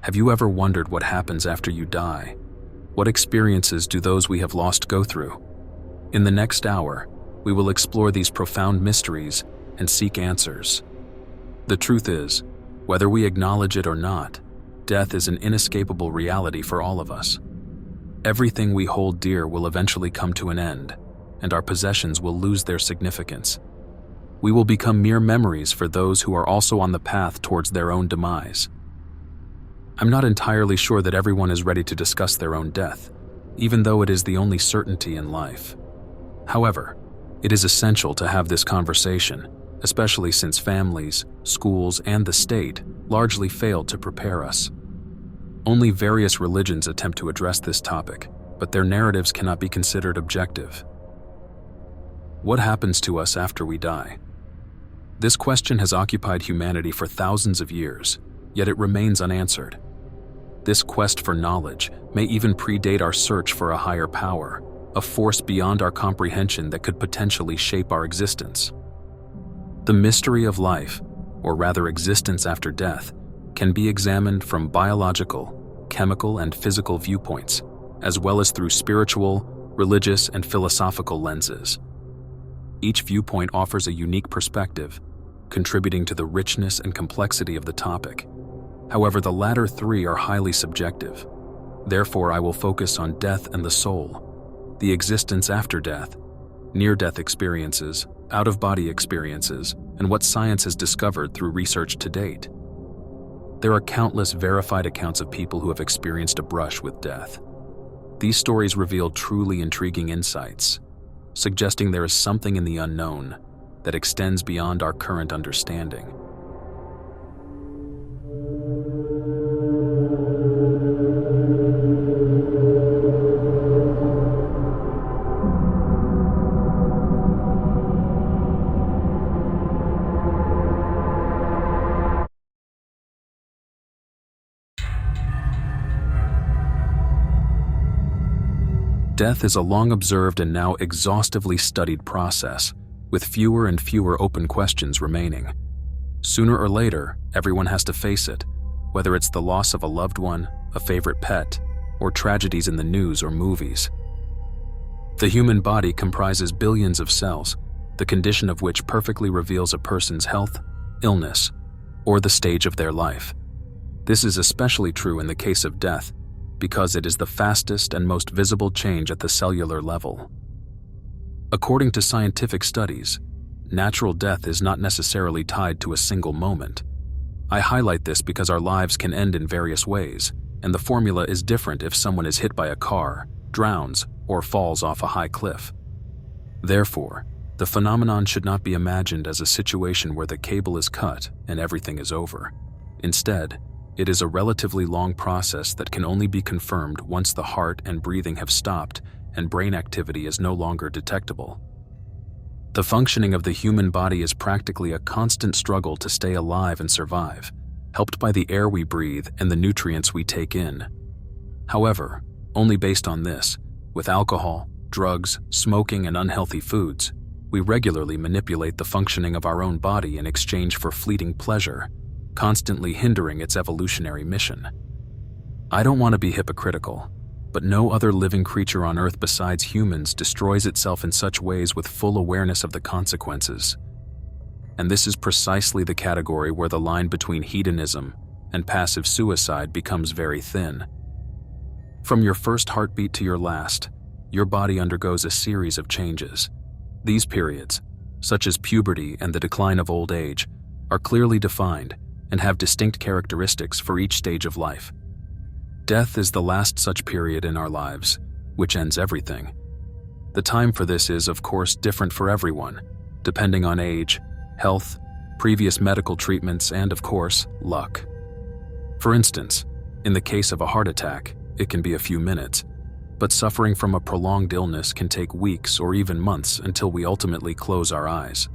Have you ever wondered what happens after you die? What experiences do those we have lost go through? In the next hour, we will explore these profound mysteries and seek answers. The truth is, whether we acknowledge it or not, death is an inescapable reality for all of us. Everything we hold dear will eventually come to an end, and our possessions will lose their significance. We will become mere memories for those who are also on the path towards their own demise. I'm not entirely sure that everyone is ready to discuss their own death, even though it is the only certainty in life. However, it is essential to have this conversation, especially since families, schools, and the state largely failed to prepare us. Only various religions attempt to address this topic, but their narratives cannot be considered objective. What happens to us after we die? This question has occupied humanity for thousands of years, yet it remains unanswered. This quest for knowledge may even predate our search for a higher power, a force beyond our comprehension that could potentially shape our existence. The mystery of life, or rather existence after death, can be examined from biological, chemical, and physical viewpoints, as well as through spiritual, religious, and philosophical lenses. Each viewpoint offers a unique perspective, contributing to the richness and complexity of the topic. However, the latter three are highly subjective. Therefore, I will focus on death and the soul, the existence after death, near-death experiences, out-of-body experiences, and what science has discovered through research to date. There are countless verified accounts of people who have experienced a brush with death. These stories reveal truly intriguing insights, suggesting there is something in the unknown that extends beyond our current understanding. Death is a long-observed and now exhaustively studied process, with fewer and fewer open questions remaining. Sooner or later, everyone has to face it, whether it's the loss of a loved one, a favorite pet, or tragedies in the news or movies. The human body comprises billions of cells, the condition of which perfectly reveals a person's health, illness, or the stage of their life. This is especially true in the case of death, because it is the fastest and most visible change at the cellular level. According to scientific studies, natural death is not necessarily tied to a single moment. I highlight this because our lives can end in various ways, and the formula is different if someone is hit by a car, drowns, or falls off a high cliff. Therefore, the phenomenon should not be imagined as a situation where the cable is cut and everything is over. Instead, it is a relatively long process that can only be confirmed once the heart and breathing have stopped and brain activity is no longer detectable. The functioning of the human body is practically a constant struggle to stay alive and survive, helped by the air we breathe and the nutrients we take in. However, only based on this, with alcohol, drugs, smoking, and unhealthy foods, we regularly manipulate the functioning of our own body in exchange for fleeting pleasure, constantly hindering its evolutionary mission. I don't want to be hypocritical, but no other living creature on Earth besides humans destroys itself in such ways with full awareness of the consequences. And this is precisely the category where the line between hedonism and passive suicide becomes very thin. From your first heartbeat to your last, your body undergoes a series of changes. These periods, such as puberty and the decline of old age, are clearly defined and have distinct characteristics for each stage of life. Death is the last such period in our lives, which ends everything. The time for this is, of course, different for everyone, depending on age, health, previous medical treatments, and, of course, luck. For instance, in the case of a heart attack, it can be a few minutes, but suffering from a prolonged illness can take weeks or even months until we ultimately close our eyes.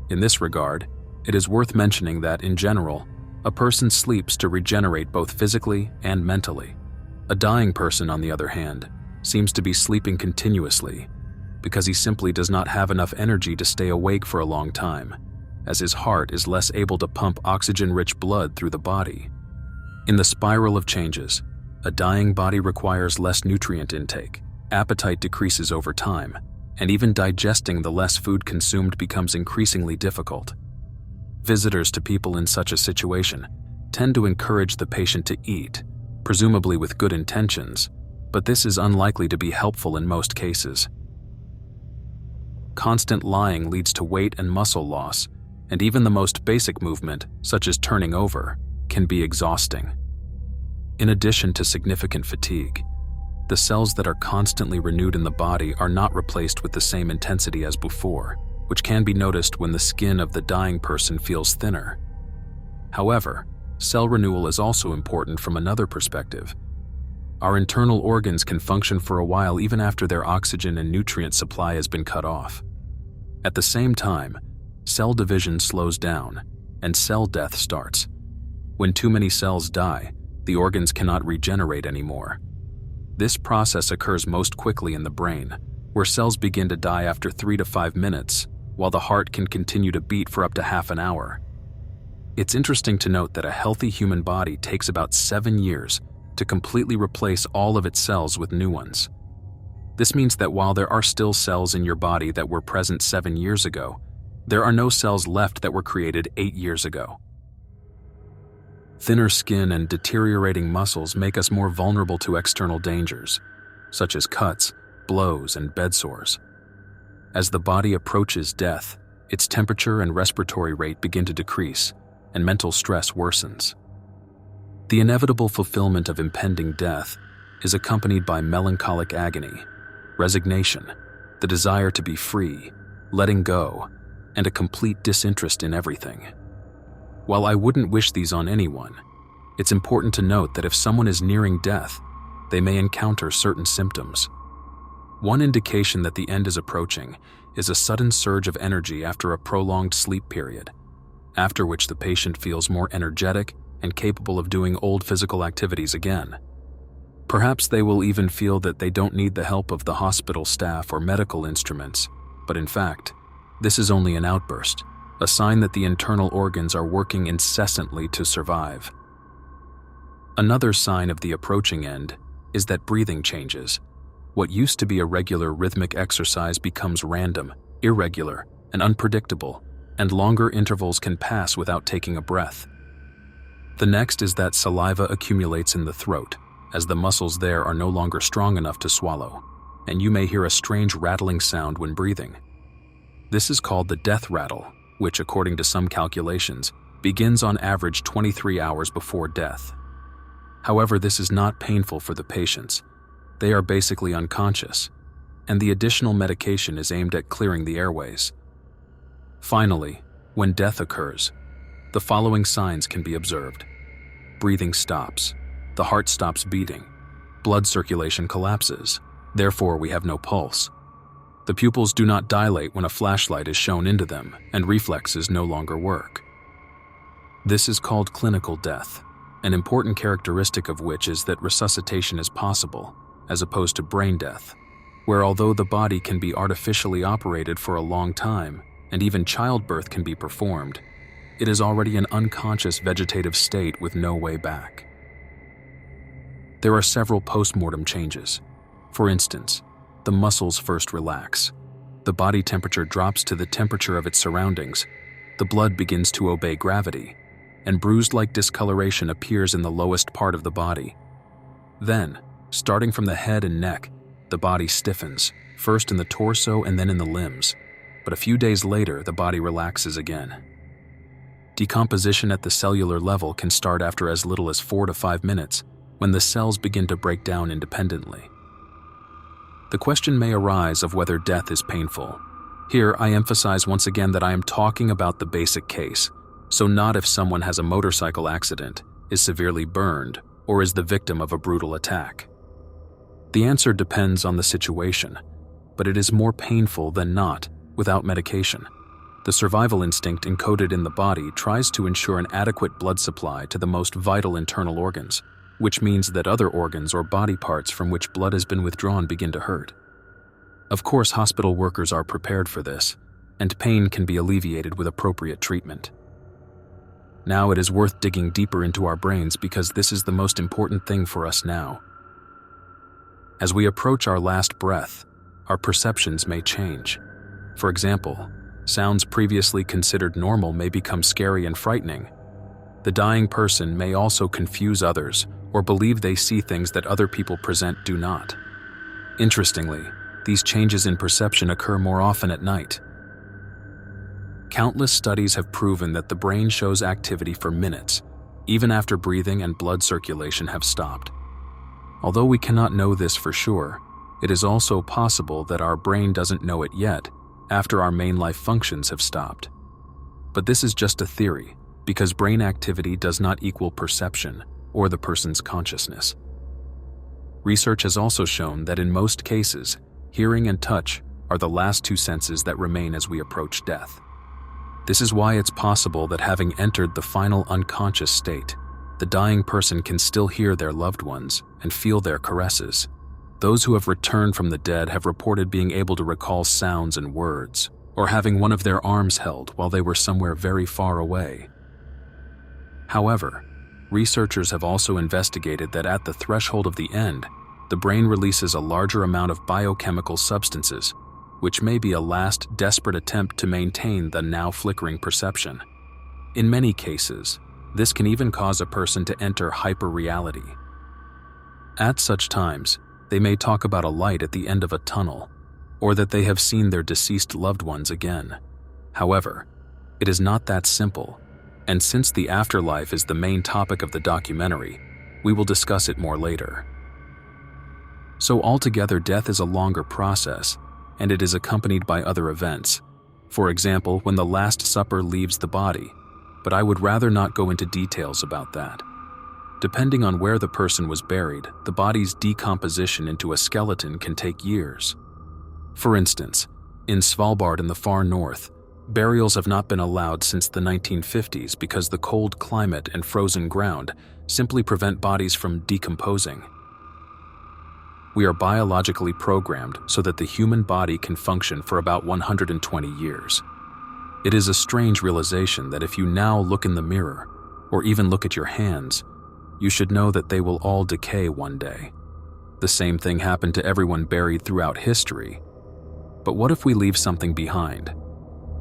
In this regard, it is worth mentioning that, in general, a person sleeps to regenerate both physically and mentally. A dying person, on the other hand, seems to be sleeping continuously because he simply does not have enough energy to stay awake for a long time, as his heart is less able to pump oxygen-rich blood through the body. In the spiral of changes, a dying body requires less nutrient intake, appetite decreases over time, and even digesting the less food consumed becomes increasingly difficult. Visitors to people in such a situation tend to encourage the patient to eat, presumably with good intentions, but this is unlikely to be helpful in most cases. Constant lying leads to weight and muscle loss, and even the most basic movement, such as turning over, can be exhausting. In addition to significant fatigue, the cells that are constantly renewed in the body are not replaced with the same intensity as before, which can be noticed when the skin of the dying person feels thinner. However, cell renewal is also important from another perspective. Our internal organs can function for a while even after their oxygen and nutrient supply has been cut off. At the same time, cell division slows down and cell death starts. When too many cells die, the organs cannot regenerate anymore. This process occurs most quickly in the brain, where cells begin to die after 3 to 5 minutes, while the heart can continue to beat for up to half an hour. It's interesting to note that a healthy human body takes about 7 years to completely replace all of its cells with new ones. This means that while there are still cells in your body that were present 7 years ago, there are no cells left that were created 8 years ago. Thinner skin and deteriorating muscles make us more vulnerable to external dangers, such as cuts, blows, and bed sores. As the body approaches death, its temperature and respiratory rate begin to decrease, and mental stress worsens. The inevitable fulfillment of impending death is accompanied by melancholic agony, resignation, the desire to be free, letting go, and a complete disinterest in everything. While I wouldn't wish these on anyone, it's important to note that if someone is nearing death, they may encounter certain symptoms. One indication that the end is approaching is a sudden surge of energy after a prolonged sleep period, after which the patient feels more energetic and capable of doing old physical activities again. Perhaps they will even feel that they don't need the help of the hospital staff or medical instruments, but in fact, this is only an outburst, a sign that the internal organs are working incessantly to survive. Another sign of the approaching end is that breathing changes. What used to be a regular rhythmic exercise becomes random, irregular, and unpredictable, and longer intervals can pass without taking a breath. The next is that saliva accumulates in the throat, as the muscles there are no longer strong enough to swallow, and you may hear a strange rattling sound when breathing. This is called the death rattle, which, according to some calculations, begins on average 23 hours before death. However, this is not painful for the patients. They are basically unconscious, and the additional medication is aimed at clearing the airways. Finally, when death occurs, the following signs can be observed. Breathing stops, the heart stops beating, blood circulation collapses, therefore we have no pulse. The pupils do not dilate when a flashlight is shown into them, and reflexes no longer work. This is called clinical death, an important characteristic of which is that resuscitation is possible, as opposed to brain death, where although the body can be artificially operated for a long time, and even childbirth can be performed, it is already an unconscious vegetative state with no way back. There are several post-mortem changes. For instance, the muscles first relax. The body temperature drops to the temperature of its surroundings. The blood begins to obey gravity, and bruised-like discoloration appears in the lowest part of the body. Then, starting from the head and neck, the body stiffens, first in the torso and then in the limbs, but a few days later the body relaxes again. Decomposition at the cellular level can start after as little as 4 to 5 minutes, when the cells begin to break down independently. The question may arise of whether death is painful. Here, I emphasize once again that I am talking about the basic case, so not if someone has a motorcycle accident, is severely burned, or is the victim of a brutal attack. The answer depends on the situation, but it is more painful than not without medication. The survival instinct encoded in the body tries to ensure an adequate blood supply to the most vital internal organs, which means that other organs or body parts from which blood has been withdrawn begin to hurt. Of course, hospital workers are prepared for this, and pain can be alleviated with appropriate treatment. Now it is worth digging deeper into our brains because this is the most important thing for us now. As we approach our last breath, our perceptions may change. For example, sounds previously considered normal may become scary and frightening. The dying person may also confuse others or believe they see things that other people present do not. Interestingly, these changes in perception occur more often at night. Countless studies have proven that the brain shows activity for minutes, even after breathing and blood circulation have stopped. Although we cannot know this for sure, it is also possible that our brain doesn't know it yet after our main life functions have stopped. But this is just a theory, because brain activity does not equal perception or the person's consciousness. Research has also shown that in most cases, hearing and touch are the last two senses that remain as we approach death. This is why it's possible that having entered the final unconscious state, the dying person can still hear their loved ones and feel their caresses. Those who have returned from the dead have reported being able to recall sounds and words, or having one of their arms held while they were somewhere very far away. However, researchers have also investigated that at the threshold of the end, the brain releases a larger amount of biochemical substances, which may be a last desperate attempt to maintain the now flickering perception. In many cases, this can even cause a person to enter hyperreality. At such times, they may talk about a light at the end of a tunnel, or that they have seen their deceased loved ones again. However, it is not that simple, and since the afterlife is the main topic of the documentary, we will discuss it more later. So altogether, death is a longer process, and it is accompanied by other events. For example, when the Last Supper leaves the body, but I would rather not go into details about that. Depending on where the person was buried, the body's decomposition into a skeleton can take years. For instance, in Svalbard in the far north, burials have not been allowed since the 1950s because the cold climate and frozen ground simply prevent bodies from decomposing. We are biologically programmed so that the human body can function for about 120 years. It is a strange realization that if you now look in the mirror, or even look at your hands, you should know that they will all decay one day. The same thing happened to everyone buried throughout history. But what if we leave something behind?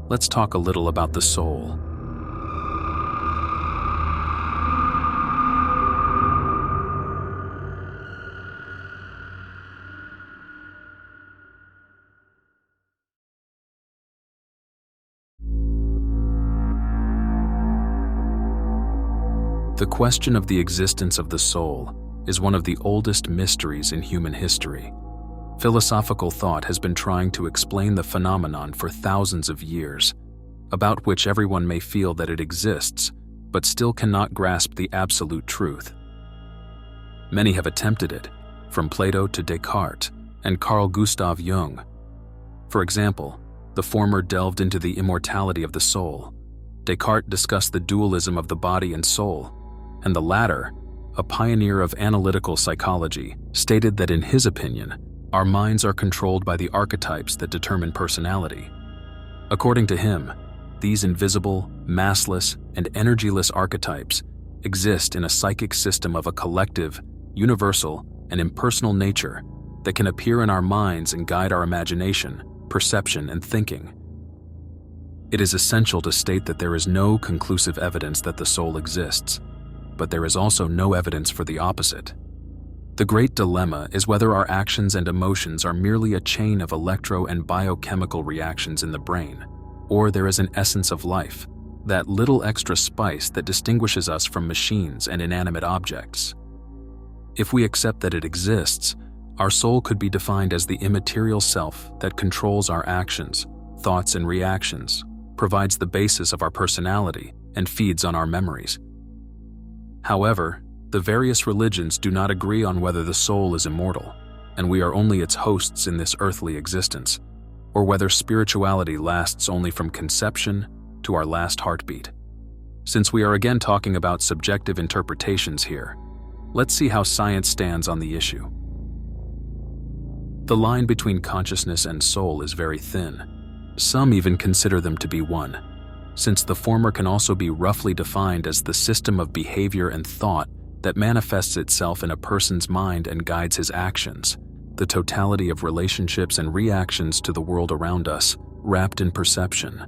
Let's talk a little about the soul. The question of the existence of the soul is one of the oldest mysteries in human history. Philosophical thought has been trying to explain the phenomenon for thousands of years, about which everyone may feel that it exists, but still cannot grasp the absolute truth. Many have attempted it, from Plato to Descartes and Carl Gustav Jung. For example, the former delved into the immortality of the soul. Descartes discussed the dualism of the body and soul, and the latter, a pioneer of analytical psychology, stated that in his opinion, our minds are controlled by the archetypes that determine personality. According to him, these invisible, massless, and energyless archetypes exist in a psychic system of a collective, universal, and impersonal nature that can appear in our minds and guide our imagination, perception, and thinking. It is essential to state that there is no conclusive evidence that the soul exists, but there is also no evidence for the opposite. The great dilemma is whether our actions and emotions are merely a chain of electro and biochemical reactions in the brain, or there is an essence of life, that little extra spice that distinguishes us from machines and inanimate objects. If we accept that it exists, our soul could be defined as the immaterial self that controls our actions, thoughts, and reactions, provides the basis of our personality, and feeds on our memories. However, the various religions do not agree on whether the soul is immortal, and we are only its hosts in this earthly existence, or whether spirituality lasts only from conception to our last heartbeat. Since we are again talking about subjective interpretations here, let's see how science stands on the issue. The line between consciousness and soul is very thin. Some even consider them to be one. since the former can also be roughly defined as the system of behavior and thought that manifests itself in a person's mind and guides his actions, the totality of relationships and reactions to the world around us, wrapped in perception.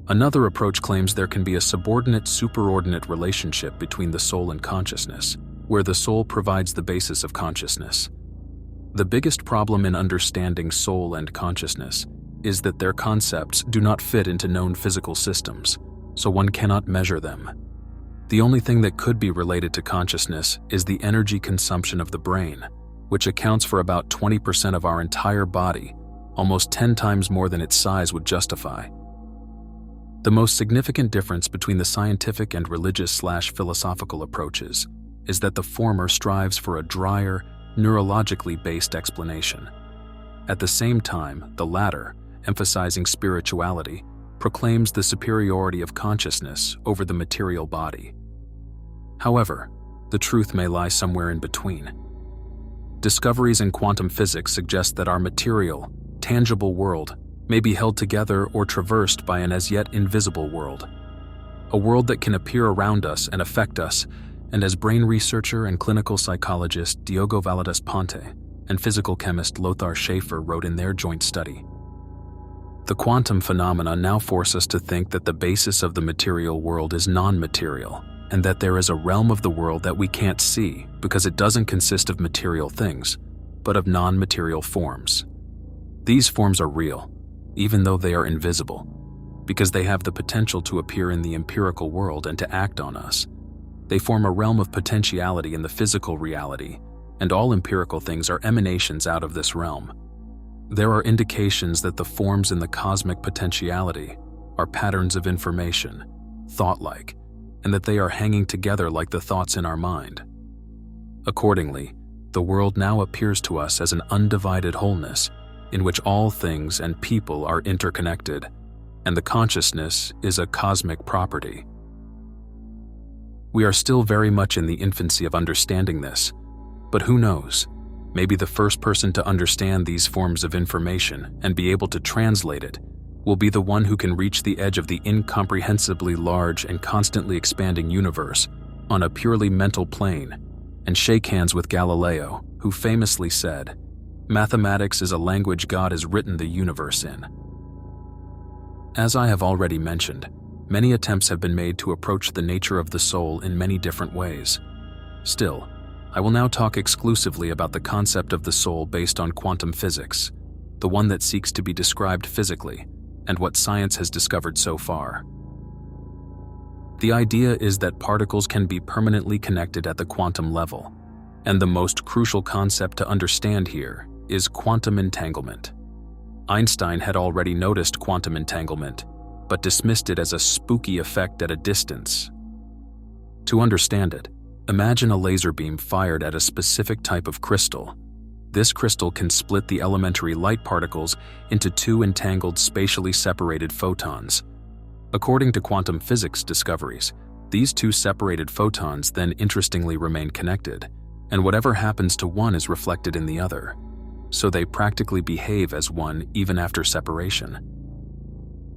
Another approach claims there can be a subordinate-superordinate relationship between the soul and consciousness, where the soul provides the basis of consciousness. The biggest problem in understanding soul and consciousness is that their concepts do not fit into known physical systems, so one cannot measure them. The only thing that could be related to consciousness is the energy consumption of the brain, which accounts for about 20% of our entire body, almost 10 times more than its size would justify. The most significant difference between the scientific and religious/philosophical approaches is that the former strives for a drier, neurologically based explanation. At the same time, the latter, emphasizing spirituality, proclaims the superiority of consciousness over the material body. However, the truth may lie somewhere in between. Discoveries in quantum physics suggest that our material, tangible world may be held together or traversed by an as yet invisible world, a world that can appear around us and affect us, and as brain researcher and clinical psychologist Diogo Valadares Ponte and physical chemist Lothar Schaefer wrote in their joint study, the quantum phenomena now force us to think that the basis of the material world is non-material, and that there is a realm of the world that we can't see because it doesn't consist of material things, but of non-material forms. These forms are real, even though they are invisible, because they have the potential to appear in the empirical world and to act on us. They form a realm of potentiality in the physical reality, and all empirical things are emanations out of this realm. There are indications that the forms in the cosmic potentiality are patterns of information, thought-like, and that they are hanging together like the thoughts in our mind. Accordingly, the world now appears to us as an undivided wholeness in which all things and people are interconnected, and the consciousness is a cosmic property. We are still very much in the infancy of understanding this, but who knows? Maybe the first person to understand these forms of information and be able to translate it will be the one who can reach the edge of the incomprehensibly large and constantly expanding universe on a purely mental plane and shake hands with Galileo, who famously said, "Mathematics is a language God has written the universe in." As I have already mentioned, many attempts have been made to approach the nature of the soul in many different ways. Still, I will now talk exclusively about the concept of the soul based on quantum physics, the one that seeks to be described physically, and what science has discovered so far. The idea is that particles can be permanently connected at the quantum level, and the most crucial concept to understand here is quantum entanglement. Einstein had already noticed quantum entanglement, but dismissed it as a spooky effect at a distance. To understand it, imagine a laser beam fired at a specific type of crystal. This crystal can split the elementary light particles into two entangled, spatially separated photons. According to quantum physics discoveries, these two separated photons then interestingly remain connected, and whatever happens to one is reflected in the other, so they practically behave as one even after separation.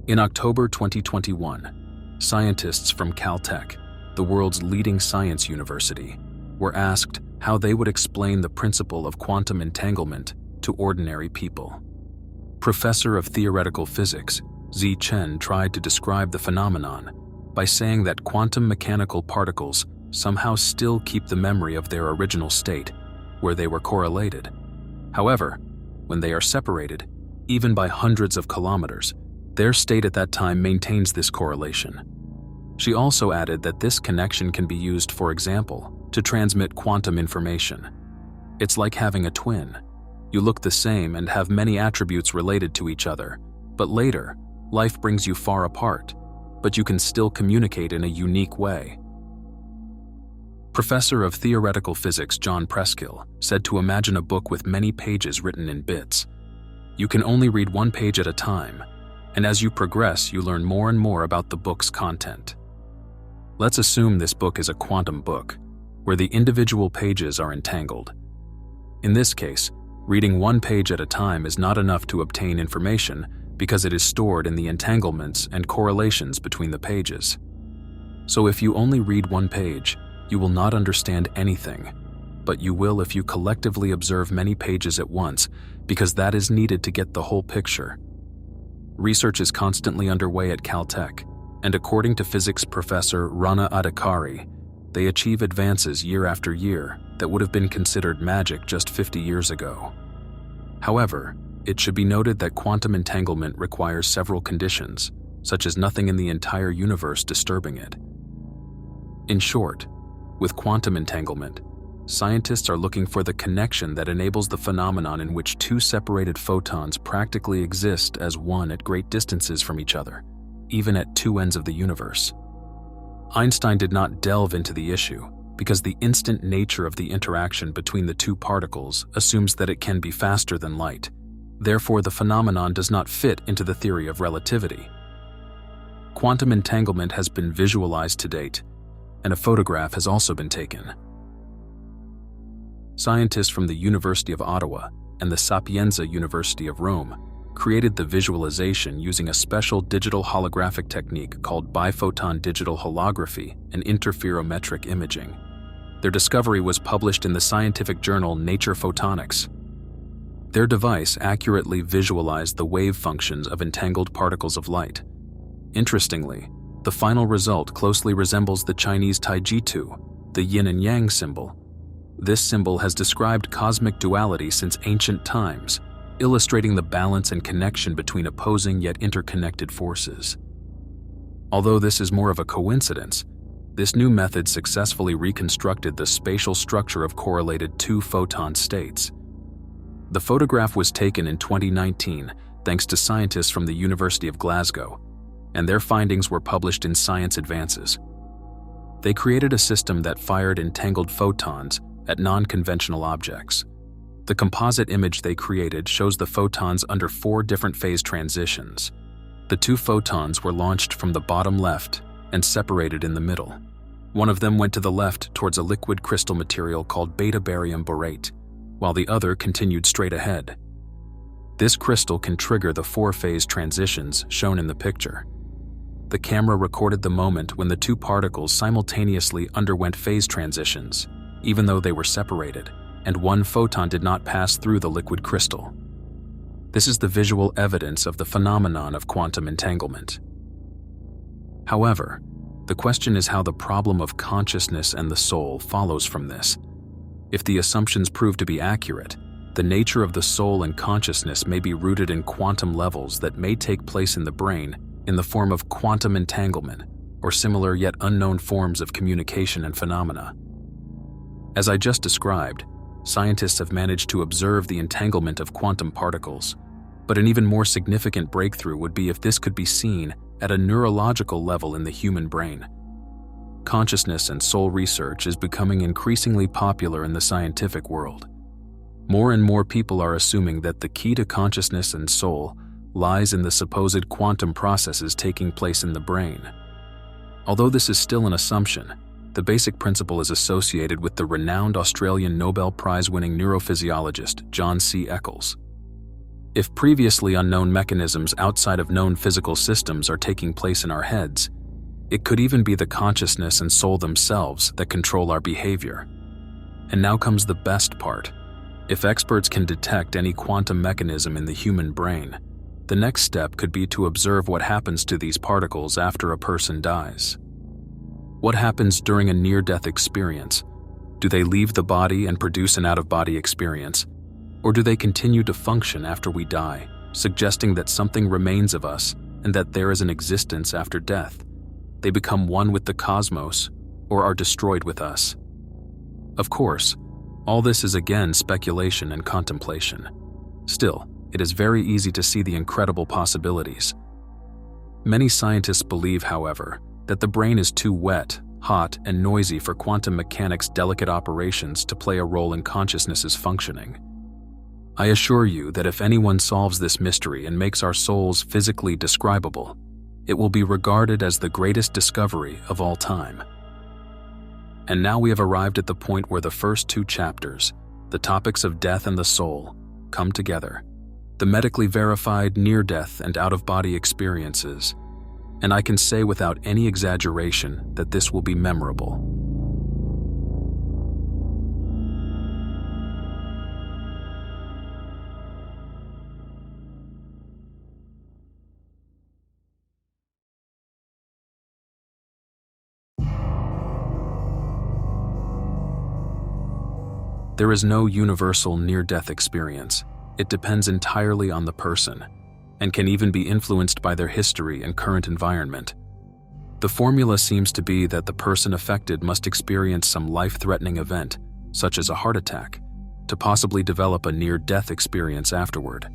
In October 2021, scientists from Caltech, the world's leading science university, were asked how they would explain the principle of quantum entanglement to ordinary people. Professor of theoretical physics Zi Chen tried to describe the phenomenon by saying that quantum mechanical particles somehow still keep the memory of their original state, where they were correlated. However, when they are separated, even by hundreds of kilometers, their state at that time maintains this correlation. She also added that this connection can be used, for example, to transmit quantum information. It's like having a twin. You look the same and have many attributes related to each other, but later, life brings you far apart, but you can still communicate in a unique way. Professor of theoretical physics John Preskill said to imagine a book with many pages written in bits. You can only read one page at a time, and as you progress, you learn more and more about the book's content. Let's assume this book is a quantum book, where the individual pages are entangled. In this case, reading one page at a time is not enough to obtain information, because it is stored in the entanglements and correlations between the pages. So if you only read one page, you will not understand anything, but you will if you collectively observe many pages at once, because that is needed to get the whole picture. Research is constantly underway at Caltech, and according to physics professor Rana Adhikari, they achieve advances year after year that would have been considered magic just 50 years ago. However, it should be noted that quantum entanglement requires several conditions, such as nothing in the entire universe disturbing it. In short, with quantum entanglement, scientists are looking for the connection that enables the phenomenon in which two separated photons practically exist as one at great distances from each other, even at two ends of the universe. Einstein did not delve into the issue because the instant nature of the interaction between the two particles assumes that it can be faster than light. Therefore, the phenomenon does not fit into the theory of relativity. Quantum entanglement has been visualized to date, and a photograph has also been taken. Scientists from the University of Ottawa and the Sapienza University of Rome created the visualization using a special digital holographic technique called biphoton digital holography and interferometric imaging. Their discovery was published in the scientific journal Nature Photonics. Their device accurately visualized the wave functions of entangled particles of light. Interestingly, the final result closely resembles the Chinese Taijitu, the yin and yang symbol. This symbol has described cosmic duality since ancient times, illustrating the balance and connection between opposing yet interconnected forces. Although this is more of a coincidence, this new method successfully reconstructed the spatial structure of correlated two-photon states. The photograph was taken in 2019 thanks to scientists from the University of Glasgow, and their findings were published in Science Advances. They created a system that fired entangled photons at non-conventional objects. The composite image they created shows the photons under 4 different phase transitions. The 2 photons were launched from the bottom left and separated in the middle. One of them went to the left towards a liquid crystal material called beta barium borate, while the other continued straight ahead. This crystal can trigger the 4 phase transitions shown in the picture. The camera recorded the moment when the 2 particles simultaneously underwent phase transitions, even though they were separated, and 1 photon did not pass through the liquid crystal. This is the visual evidence of the phenomenon of quantum entanglement. However, the question is how the problem of consciousness and the soul follows from this. If the assumptions prove to be accurate, the nature of the soul and consciousness may be rooted in quantum levels that may take place in the brain in the form of quantum entanglement or similar yet unknown forms of communication and phenomena. As I just described, scientists have managed to observe the entanglement of quantum particles, but an even more significant breakthrough would be if this could be seen at a neurological level in the human brain. Consciousness and soul research is becoming increasingly popular in the scientific world. More and more people are assuming that the key to consciousness and soul lies in the supposed quantum processes taking place in the brain. Although this is still an assumption, the basic principle is associated with the renowned Australian Nobel Prize-winning neurophysiologist John C. Eccles. If previously unknown mechanisms outside of known physical systems are taking place in our heads, it could even be the consciousness and soul themselves that control our behavior. And now comes the best part. If experts can detect any quantum mechanism in the human brain, the next step could be to observe what happens to these particles after a person dies. What happens during a near-death experience? Do they leave the body and produce an out-of-body experience? Or do they continue to function after we die, suggesting that something remains of us and that there is an existence after death? They become one with the cosmos or are destroyed with us. Of course, all this is again speculation and contemplation. Still, it is very easy to see the incredible possibilities. Many scientists believe, however, that the brain is too wet, hot, and noisy for quantum mechanics' delicate operations to play a role in consciousness's functioning. I assure you that if anyone solves this mystery and makes our souls physically describable, it will be regarded as the greatest discovery of all time. And now we have arrived at the point where the first 2 chapters, the topics of death and the soul, come together. the medically verified near-death and out-of-body experiences, and I can say without any exaggeration that this will be memorable. There is no universal near-death experience. It depends entirely on the person, and can even be influenced by their history and current environment. The formula seems to be that the person affected must experience some life-threatening event, such as a heart attack, to possibly develop a near-death experience afterward.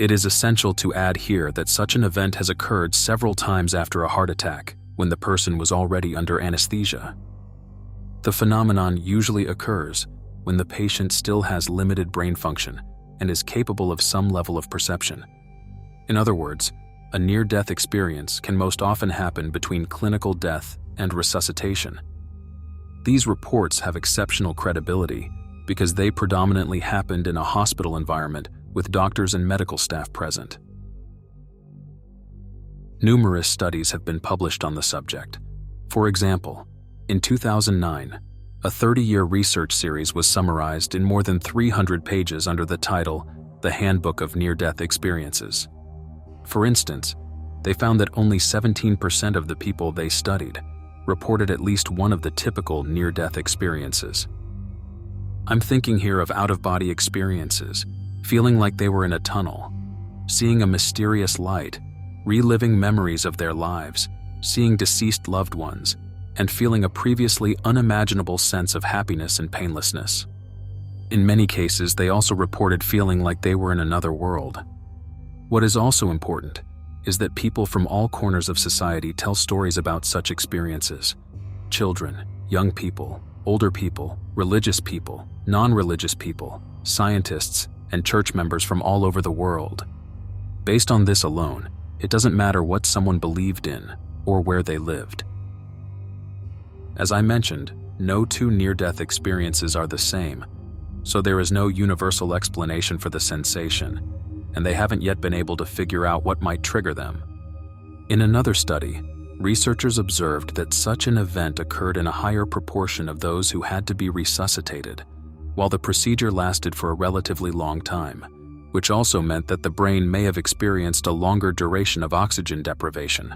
It is essential to add here that such an event has occurred several times after a heart attack, when the person was already under anesthesia. The phenomenon usually occurs when the patient still has limited brain function and is capable of some level of perception. In other words, a near-death experience can most often happen between clinical death and resuscitation. These reports have exceptional credibility because they predominantly happened in a hospital environment with doctors and medical staff present. Numerous studies have been published on the subject. For example, in 2009, a 30-year research series was summarized in more than 300 pages under the title, The Handbook of Near-Death Experiences. For instance, they found that only 17% of the people they studied reported at least one of the typical near-death experiences. I'm thinking here of out-of-body experiences, feeling like they were in a tunnel, seeing a mysterious light, reliving memories of their lives, seeing deceased loved ones, and feeling a previously unimaginable sense of happiness and painlessness. In many cases, they also reported feeling like they were in another world. What is also important is that people from all corners of society tell stories about such experiences. Children, young people, older people, religious people, non-religious people, scientists, and church members from all over the world. Based on this alone, it doesn't matter what someone believed in or where they lived. As I mentioned, no two near-death experiences are the same, so there is no universal explanation for the sensation, and they haven't yet been able to figure out what might trigger them. In another study, researchers observed that such an event occurred in a higher proportion of those who had to be resuscitated, while the procedure lasted for a relatively long time, which also meant that the brain may have experienced a longer duration of oxygen deprivation.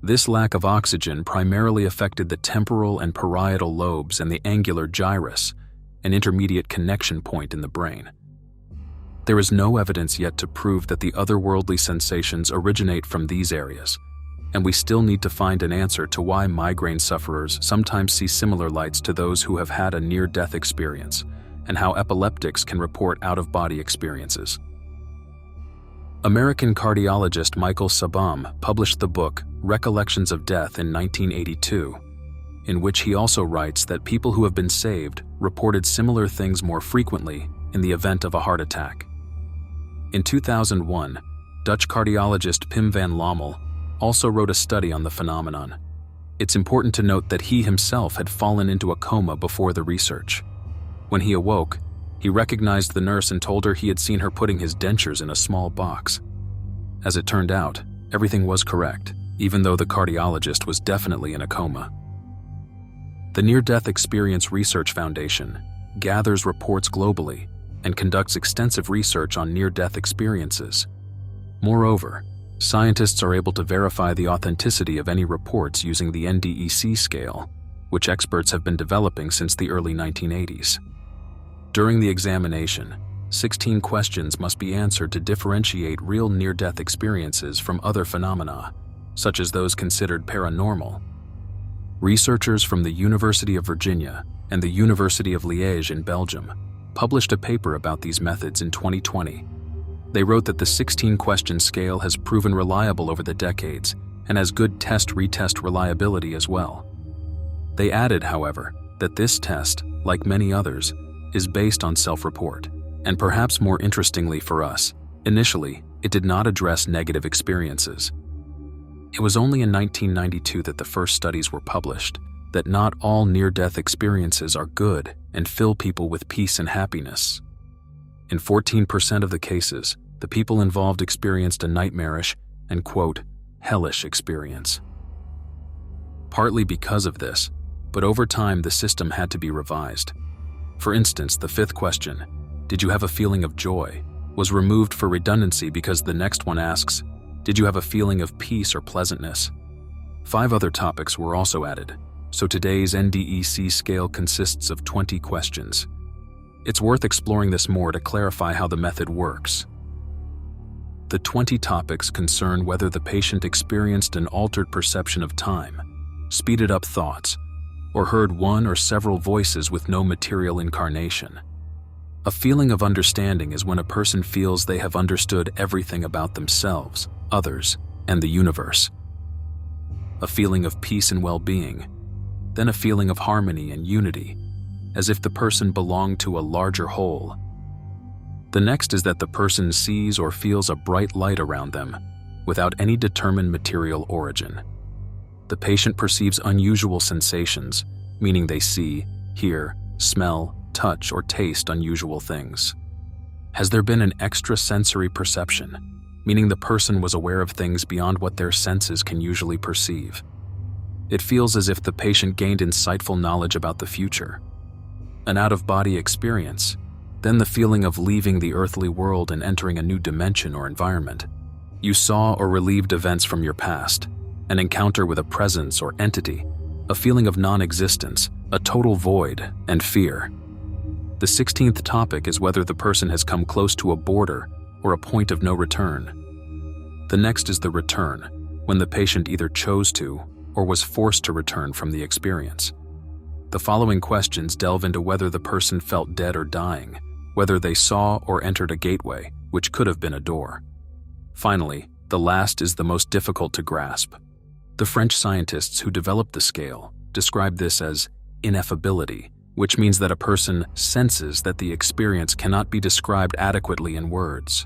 This lack of oxygen primarily affected the temporal and parietal lobes and the angular gyrus, an intermediate connection point in the brain. There is no evidence yet to prove that the otherworldly sensations originate from these areas, and we still need to find an answer to why migraine sufferers sometimes see similar lights to those who have had a near-death experience, and how epileptics can report out-of-body experiences. American cardiologist Michael Sabam published the book Recollections of Death in 1982, in which he also writes that people who have been saved reported similar things more frequently in the event of a heart attack. In 2001, Dutch cardiologist Pim van Lommel also wrote a study on the phenomenon. It's important to note that he himself had fallen into a coma before the research. When he awoke, he recognized the nurse and told her he had seen her putting his dentures in a small box. As it turned out, everything was correct, even though the cardiologist was definitely in a coma. The Near-Death Experience Research Foundation gathers reports globally and conducts extensive research on near-death experiences. Moreover, scientists are able to verify the authenticity of any reports using the NDEs scale, which experts have been developing since the early 1980s. During the examination, 16 questions must be answered to differentiate real near-death experiences from other phenomena, such as those considered paranormal. Researchers from the University of Virginia and the University of Liège in Belgium published a paper about these methods in 2020. They wrote that the 16-question scale has proven reliable over the decades and has good test-retest reliability as well. They added, however, that this test, like many others, is based on self-report, and perhaps more interestingly for us, initially, it did not address negative experiences. It was only in 1992 that the first studies were published, that not all near-death experiences are good and fill people with peace and happiness. In 14% of the cases, the people involved experienced a nightmarish and, quote, hellish experience. Partly because of this, but over time the system had to be revised. For instance, the fifth question, did you have a feeling of joy, was removed for redundancy because the next one asks, did you have a feeling of peace or pleasantness? 5 other topics were also added, so today's NDEs scale consists of 20 questions. It's worth exploring this more to clarify how the method works. The 20 topics concern whether the patient experienced an altered perception of time, speeded up thoughts, or heard one or several voices with no material incarnation. A feeling of understanding is when a person feels they have understood everything about themselves, others, and the universe. A feeling of peace and well-being, then a feeling of harmony and unity, as if the person belonged to a larger whole. The next is that the person sees or feels a bright light around them, without any determined material origin. The patient perceives unusual sensations, meaning they see, hear, smell, touch, or taste unusual things. Has there been an extrasensory perception, meaning the person was aware of things beyond what their senses can usually perceive? It feels as if the patient gained insightful knowledge about the future. An out-of-body experience, then the feeling of leaving the earthly world and entering a new dimension or environment. You saw or relieved events from your past, an encounter with a presence or entity, a feeling of non-existence, a total void, and fear. The 16th topic is whether the person has come close to a border or a point of no return. The next is the return, when the patient either chose to or was forced to return from the experience. The following questions delve into whether the person felt dead or dying, whether they saw or entered a gateway, which could have been a door. Finally, the last is the most difficult to grasp. The French scientists who developed the scale describe this as ineffability, which means that a person senses that the experience cannot be described adequately in words.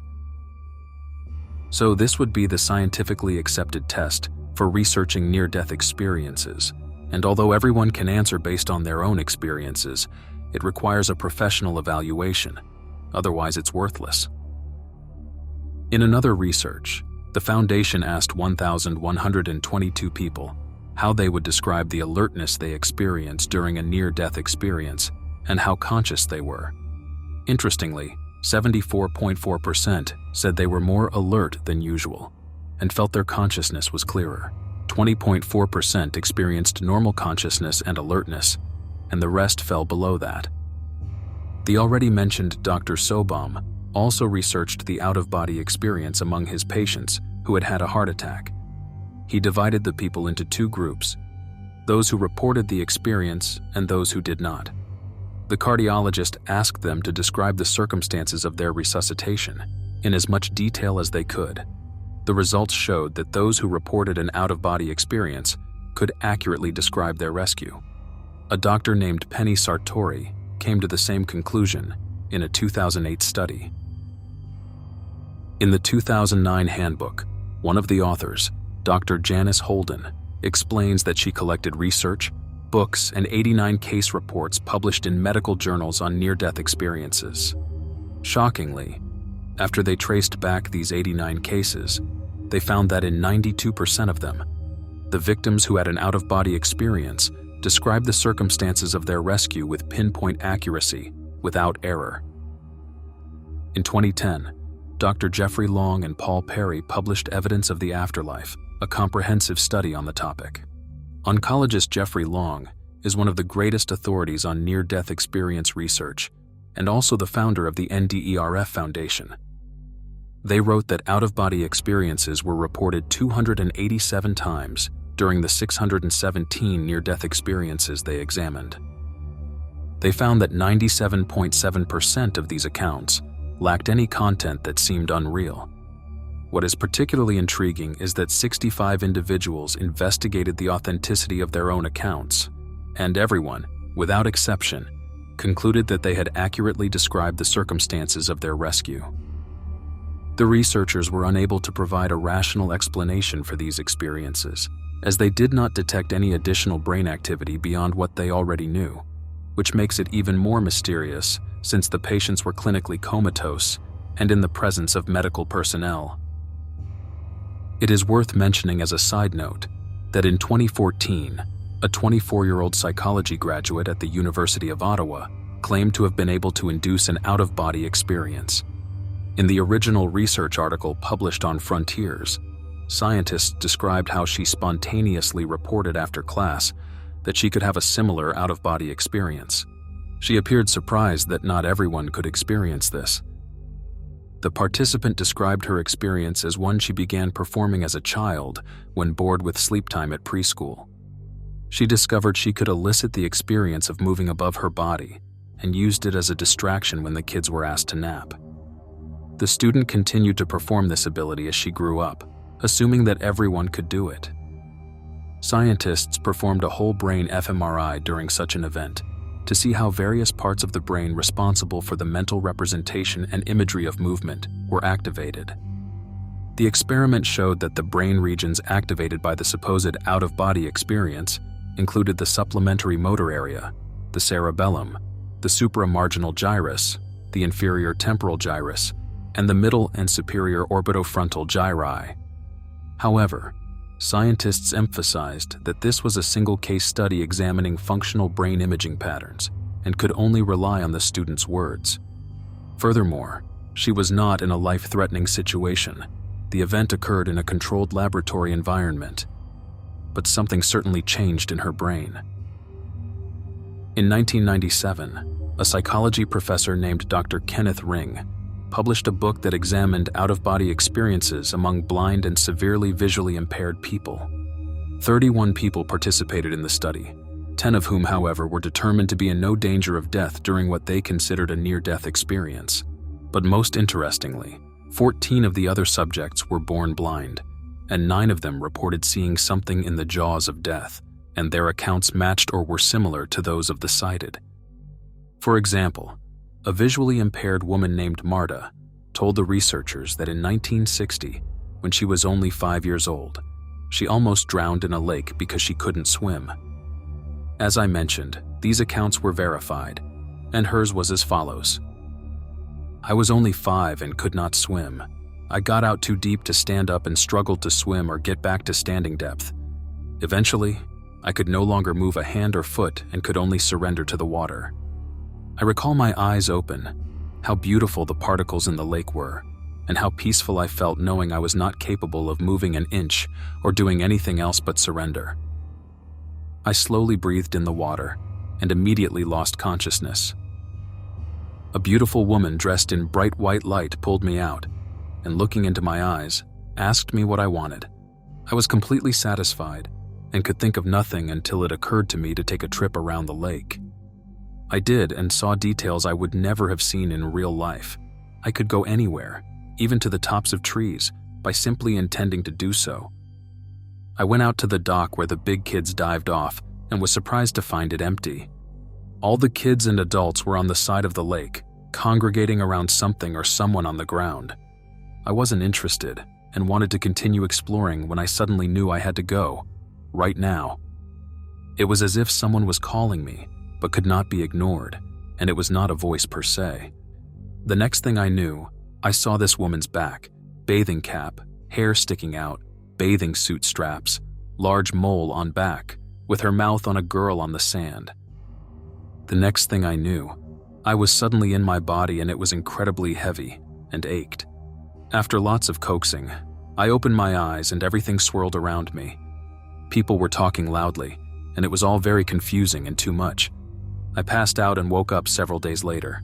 So this would be the scientifically accepted test for researching near-death experiences. And although everyone can answer based on their own experiences, it requires a professional evaluation, otherwise it's worthless. In another research, the Foundation asked 1,122 people how they would describe the alertness they experienced during a near-death experience and how conscious they were. Interestingly, 74.4% said they were more alert than usual and felt their consciousness was clearer. 20.4% experienced normal consciousness and alertness, and the rest fell below that. The already mentioned Dr. Sobom also researched the out-of-body experience among his patients who had had a heart attack. He divided the people into 2 groups, those who reported the experience and those who did not. The cardiologist asked them to describe the circumstances of their resuscitation in as much detail as they could. The results showed that those who reported an out-of-body experience could accurately describe their rescue. A doctor named Penny Sartori came to the same conclusion in a 2008 study. In the 2009 handbook, one of the authors, Dr. Janice Holden, explains that she collected research, books, and 89 case reports published in medical journals on near-death experiences. Shockingly, after they traced back these 89 cases, they found that in 92% of them, the victims who had an out-of-body experience described the circumstances of their rescue with pinpoint accuracy, without error. In 2010, Dr. Jeffrey Long and Paul Perry published Evidence of the Afterlife, a comprehensive study on the topic. Oncologist Jeffrey Long is one of the greatest authorities on near-death experience research and also the founder of the NDEs Foundation. They wrote that out-of-body experiences were reported 287 times during the 617 near-death experiences they examined. They found that 97.7% of these accounts lacked any content that seemed unreal. What is particularly intriguing is that 65 individuals investigated the authenticity of their own accounts, and everyone, without exception, concluded that they had accurately described the circumstances of their rescue. The researchers were unable to provide a rational explanation for these experiences, as they did not detect any additional brain activity beyond what they already knew. which makes it even more mysterious since the patients were clinically comatose and in the presence of medical personnel. It is worth mentioning as a side note that in 2014, a 24-year-old psychology graduate at the University of Ottawa claimed to have been able to induce an out-of-body experience. In the original research article published on Frontiers, scientists described how she spontaneously reported after class that she could have a similar out-of-body experience. She appeared surprised that not everyone could experience this. The participant described her experience as one she began performing as a child when bored with sleep time at preschool. She discovered she could elicit the experience of moving above her body and used it as a distraction when the kids were asked to nap. The student continued to perform this ability as she grew up, assuming that everyone could do it. Scientists performed a whole brain fMRI during such an event to see how various parts of the brain responsible for the mental representation and imagery of movement were activated. The experiment showed that the brain regions activated by the supposed out-of-body experience included the supplementary motor area, the cerebellum, the supramarginal gyrus, the inferior temporal gyrus, and the middle and superior orbitofrontal gyri. However, scientists emphasized that this was a single case study examining functional brain imaging patterns and could only rely on the student's words. Furthermore, she was not in a life-threatening situation. The event occurred in a controlled laboratory environment, but something certainly changed in her brain. In 1997, a psychology professor named Dr. Kenneth Ring published a book that examined out-of-body experiences among blind and severely visually impaired people. 31 people participated in the study, 10 of whom, however, were determined to be in no danger of death during what they considered a near-death experience. But most interestingly, 14 of the other subjects were born blind, and 9 of them reported seeing something in the jaws of death, and their accounts matched or were similar to those of the sighted. For example, a visually impaired woman named Marta told the researchers that in 1960, when she was only 5 years old, she almost drowned in a lake because she couldn't swim. As I mentioned, these accounts were verified, and hers was as follows. I was only 5 and could not swim. I got out too deep to stand up and struggled to swim or get back to standing depth. Eventually, I could no longer move a hand or foot and could only surrender to the water. I recall my eyes open, how beautiful the particles in the lake were, and how peaceful I felt knowing I was not capable of moving an inch or doing anything else but surrender. I slowly breathed in the water and immediately lost consciousness. A beautiful woman dressed in bright white light pulled me out, and looking into my eyes, asked me what I wanted. I was completely satisfied and could think of nothing until it occurred to me to take a trip around the lake. I did and saw details I would never have seen in real life. I could go anywhere, even to the tops of trees, by simply intending to do so. I went out to the dock where the big kids dived off and was surprised to find it empty. All the kids and adults were on the side of the lake, congregating around something or someone on the ground. I wasn't interested and wanted to continue exploring when I suddenly knew I had to go, right now. It was as if someone was calling me, but could not be ignored, and it was not a voice per se. The next thing I knew, I saw this woman's back, bathing cap, hair sticking out, bathing suit straps, large mole on back, with her mouth on a girl on the sand. The next thing I knew, I was suddenly in my body and it was incredibly heavy and ached. After lots of coaxing, I opened my eyes and everything swirled around me. People were talking loudly, and it was all very confusing and too much. I passed out and woke up several days later.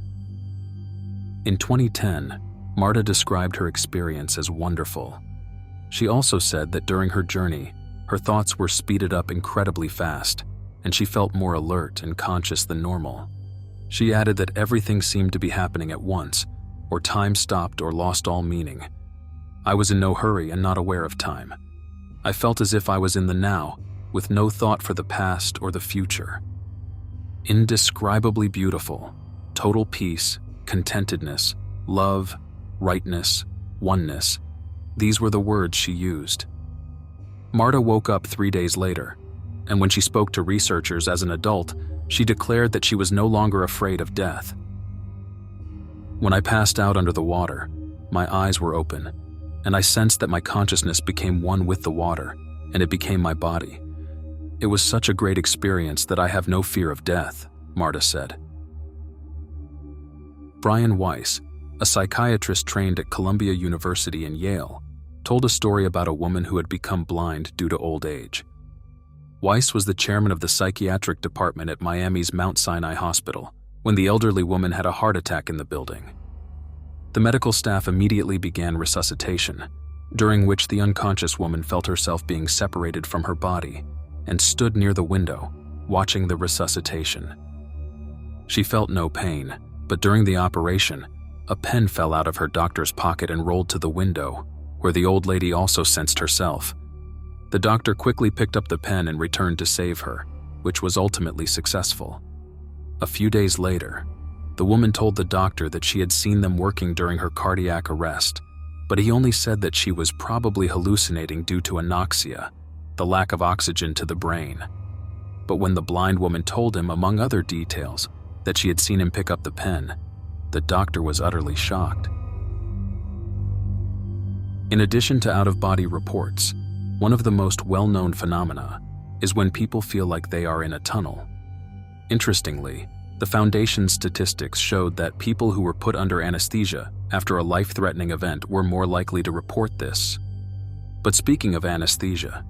In 2010, Marta described her experience as wonderful. She also said that during her journey, her thoughts were speeded up incredibly fast, and she felt more alert and conscious than normal. She added that everything seemed to be happening at once, or time stopped or lost all meaning. I was in no hurry and not aware of time. I felt as if I was in the now, with no thought for the past or the future. Indescribably beautiful, total peace, contentedness, love, rightness, oneness. These were the words she used. Marta woke up 3 days later, and when she spoke to researchers as an adult, She declared that she was no longer afraid of death. When I passed out under the water, my eyes were open, and I sensed that my consciousness became one with the water, and it became my body. It was such a great experience that I have no fear of death, Marta said. Brian Weiss, a psychiatrist trained at Columbia University in Yale, told a story about a woman who had become blind due to old age. Weiss was the chairman of the psychiatric department at Miami's Mount Sinai Hospital when the elderly woman had a heart attack in the building. The medical staff immediately began resuscitation, during which the unconscious woman felt herself being separated from her body and stood near the window, watching the resuscitation. She felt no pain, but during the operation, a pen fell out of her doctor's pocket and rolled to the window, where the old lady also sensed herself. The doctor quickly picked up the pen and returned to save her, which was ultimately successful. A few days later, the woman told the doctor that she had seen them working during her cardiac arrest, but he only said that she was probably hallucinating due to anoxia, the lack of oxygen to the brain. But when the blind woman told him, among other details, that she had seen him pick up the pen, the doctor was utterly shocked. In addition to out-of-body reports, one of the most well-known phenomena is when people feel like they are in a tunnel. Interestingly, the Foundation's statistics showed that people who were put under anesthesia after a life-threatening event were more likely to report this. But speaking of anesthesia,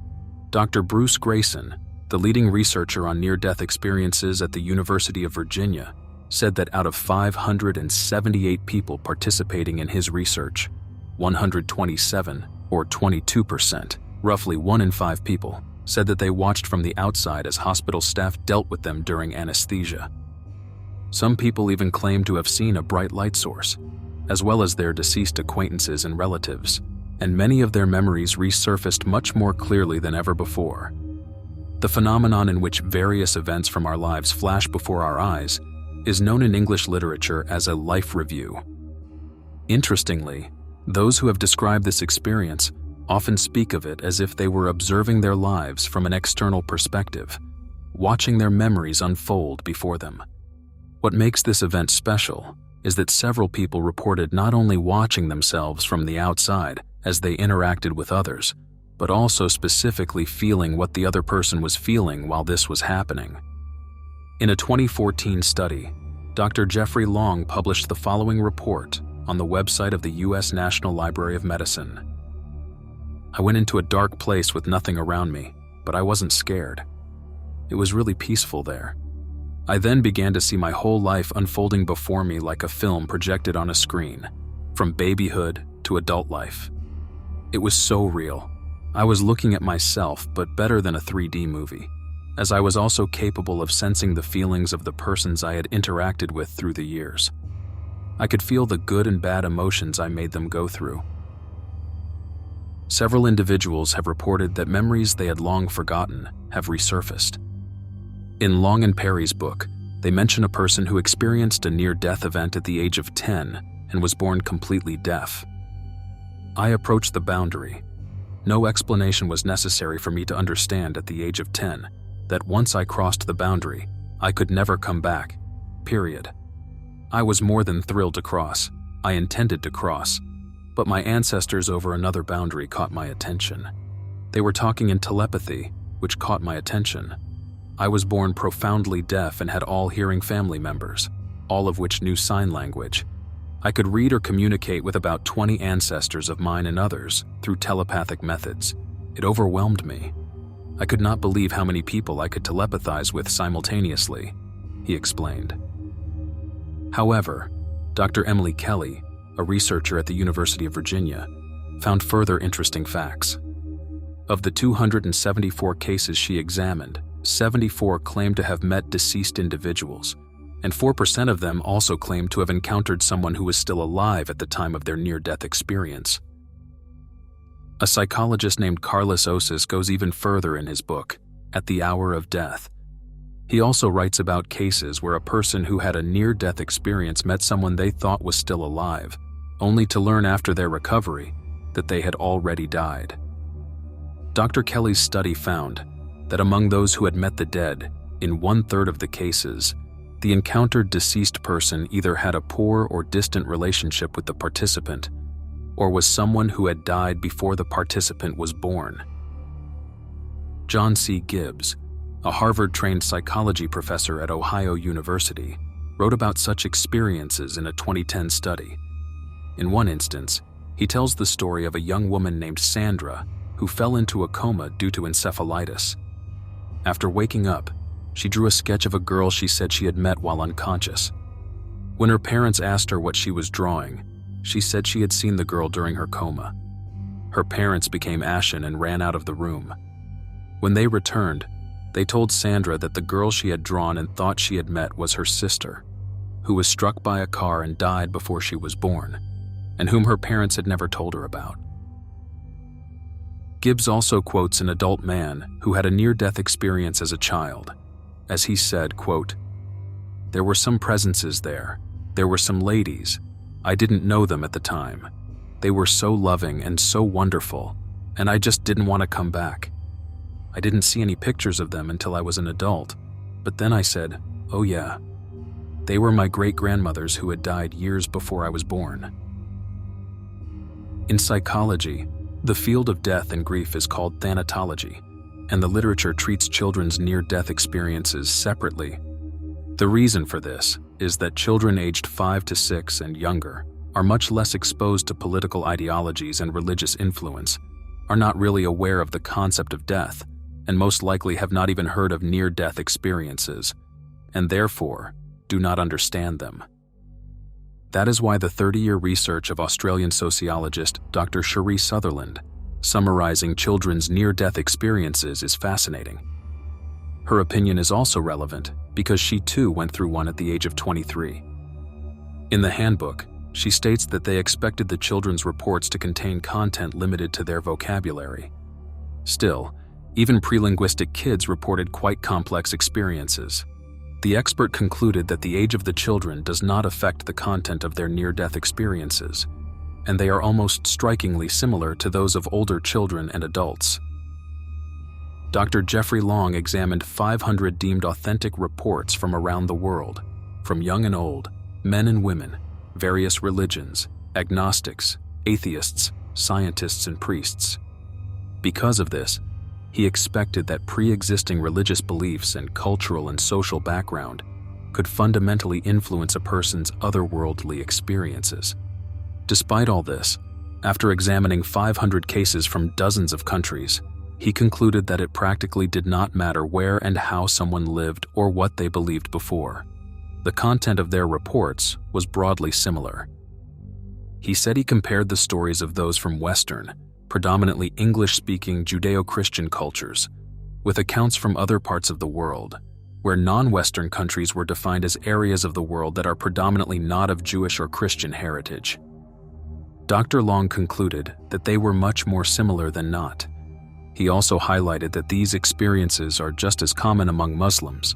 Dr. Bruce Grayson, the leading researcher on near-death experiences at the University of Virginia, said that out of 578 people participating in his research, 127, or 22%, roughly 1 in 5 people, said that they watched from the outside as hospital staff dealt with them during anesthesia. Some people even claimed to have seen a bright light source, as well as their deceased acquaintances and relatives, and many of their memories resurfaced much more clearly than ever before. The phenomenon in which various events from our lives flash before our eyes is known in English literature as a life review. Interestingly, those who have described this experience often speak of it as if they were observing their lives from an external perspective, watching their memories unfold before them. What makes this event special is that several people reported not only watching themselves from the outside as they interacted with others, but also specifically feeling what the other person was feeling while this was happening. In a 2014 study, Dr. Jeffrey Long published the following report on the website of the U.S. National Library of Medicine. I went into a dark place with nothing around me, but I wasn't scared. It was really peaceful there. I then began to see my whole life unfolding before me like a film projected on a screen, from babyhood to adult life. It was so real. I was looking at myself, but better than a 3D movie, as I was also capable of sensing the feelings of the persons I had interacted with through the years. I could feel the good and bad emotions I made them go through. Several individuals have reported that memories they had long forgotten have resurfaced. In Long and Perry's book, they mention a person who experienced a near-death event at the age of 10 and was born completely deaf. I approached the boundary. No explanation was necessary for me to understand at the age of 10 that once I crossed the boundary, I could never come back, period. I was more than thrilled to cross. I intended to cross, but my ancestors over another boundary caught my attention. They were talking in telepathy, which caught my attention. I was born profoundly deaf and had all-hearing family members, all of which knew sign language. I could read or communicate with about 20 ancestors of mine and others through telepathic methods. It overwhelmed me. I could not believe how many people I could telepathize with simultaneously, he explained. However, Dr. Emily Kelly, a researcher at the University of Virginia, found further interesting facts. Of the 274 cases she examined, 74 claimed to have met deceased individuals, and 4% of them also claimed to have encountered someone who was still alive at the time of their near-death experience. A psychologist named Karl Casey goes even further in his book, At the Hour of Death. He also writes about cases where a person who had a near-death experience met someone they thought was still alive, only to learn after their recovery that they had already died. Dr. Kelly's study found that among those who had met the dead, In 1/3 of the cases, the encountered deceased person either had a poor or distant relationship with the participant, or was someone who had died before the participant was born. John C. Gibbs, a Harvard-trained psychology professor at Ohio University, wrote about such experiences in a 2010 study. In one instance, he tells the story of a young woman named Sandra who fell into a coma due to encephalitis. After waking up, she drew a sketch of a girl she said she had met while unconscious. When her parents asked her what she was drawing, she said she had seen the girl during her coma. Her parents became ashen and ran out of the room. When they returned, they told Sandra that the girl she had drawn and thought she had met was her sister, who was struck by a car and died before she was born, and whom her parents had never told her about. Gibbs also quotes an adult man who had a near-death experience as a child, as he said, quote, "There were some presences there. There were some ladies. I didn't know them at the time. They were so loving and so wonderful, and I just didn't want to come back. I didn't see any pictures of them until I was an adult, but then I said, oh yeah, they were my great-grandmothers who had died years before I was born." In psychology, the field of death and grief is called thanatology, and the literature treats children's near-death experiences separately. The reason for this is that children aged 5 to 6 and younger are much less exposed to political ideologies and religious influence, are not really aware of the concept of death, and most likely have not even heard of near-death experiences, and therefore do not understand them. That is why the 30-year research of Australian sociologist Dr. Cherie Sutherland, summarizing children's near-death experiences, is fascinating. Her opinion is also relevant because she too went through one at the age of 23. In the handbook, she states that they expected the children's reports to contain content limited to their vocabulary. Still, even prelinguistic kids reported quite complex experiences. The expert concluded that the age of the children does not affect the content of their near-death experiences, and they are almost strikingly similar to those of older children and adults. Dr. Jeffrey Long examined 500 deemed authentic reports from around the world, from young and old, men and women, various religions, agnostics, atheists, scientists, and priests. Because of this, he expected that pre-existing religious beliefs and cultural and social background could fundamentally influence a person's otherworldly experiences. Despite all this, after examining 500 cases from dozens of countries, he concluded that it practically did not matter where and how someone lived or what they believed before. The content of their reports was broadly similar. He said he compared the stories of those from Western, predominantly English-speaking Judeo-Christian cultures, with accounts from other parts of the world, where non-Western countries were defined as areas of the world that are predominantly not of Jewish or Christian heritage. Dr. Long concluded that they were much more similar than not. He also highlighted that these experiences are just as common among Muslims,